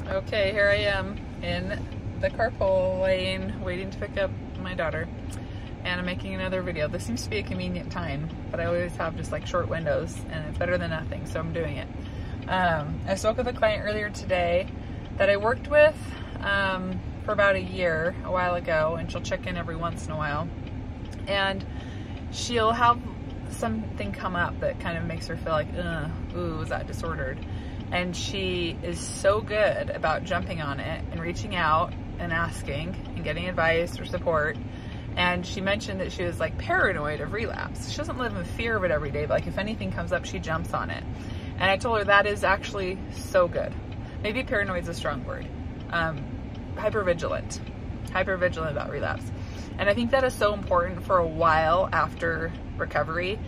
Okay, here I am in the carpool lane waiting to pick up my daughter, and I'm making another video. This seems to be a convenient time, but I always have just like short windows, and it's better than nothing, so I'm doing it. I spoke with a client earlier today that I worked with for about a year, a while ago, and she'll check in every once in a while, and she'll have something come up that kind of makes her feel like, ooh, is that disordered? And she is so good about jumping on it and reaching out and asking and getting advice or support. And she mentioned that she was like paranoid of relapse. She doesn't live in fear of it every day, but like if anything comes up, she jumps on it. And I told her that is actually so good. Maybe paranoid is a strong word. Hypervigilant about relapse. And I think that is so important for a while after recovery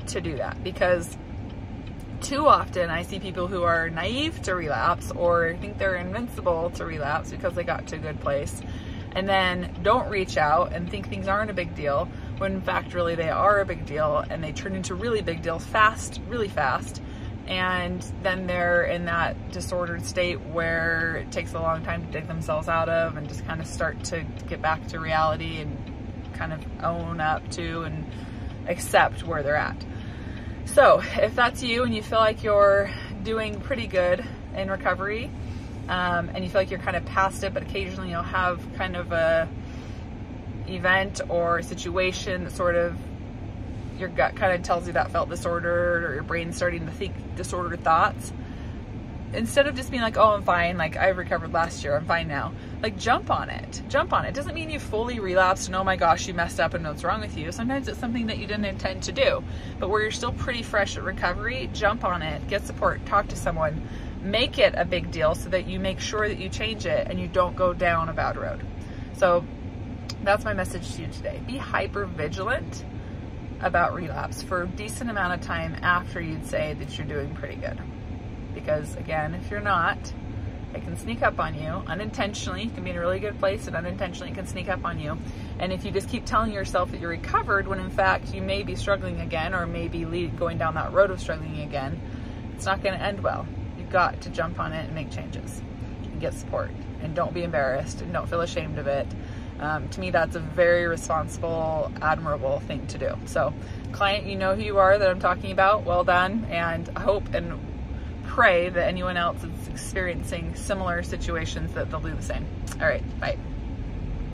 to do that, because too often I see people who are naive to relapse or think they're invincible to relapse because they got to a good place, and then don't reach out and think things aren't a big deal, when in fact really they are a big deal, and they turn into really big deals really fast, and then they're in that disordered state where it takes a long time to dig themselves out of and just kind of start to get back to reality and kind of own up to and accept where they're at. So if that's you and you feel like you're doing pretty good in recovery, and you feel like you're kind of past it, but occasionally you'll have kind of a event or a situation that sort of your gut kind of tells you that felt disordered, or your brain's starting to think disordered thoughts, instead of just being like, oh, I'm fine, like I recovered last year, I'm fine now, like jump on it. It doesn't mean you fully relapsed and oh my gosh, you messed up and what's wrong with you. Sometimes it's something that you didn't intend to do, but where you're still pretty fresh at recovery, jump on it, get support, talk to someone, make it a big deal so that you make sure that you change it and you don't go down a bad road. So that's my message to you today. Be hyper vigilant about relapse for a decent amount of time after you'd say that you're doing pretty good. Because again, if you're not, it can sneak up on you unintentionally. You can be in a really good place and unintentionally it can sneak up on you. And if you just keep telling yourself that you're recovered when in fact you may be struggling again, or maybe going down that road of struggling again, it's not going to end well. You've got to jump on it and make changes and get support, and don't be embarrassed and don't feel ashamed of it. To me, that's a very responsible, admirable thing to do. So client, you know who you are that I'm talking about. Well done. And I hope and pray that anyone else is experiencing similar situations that they'll do the same. All right, bye.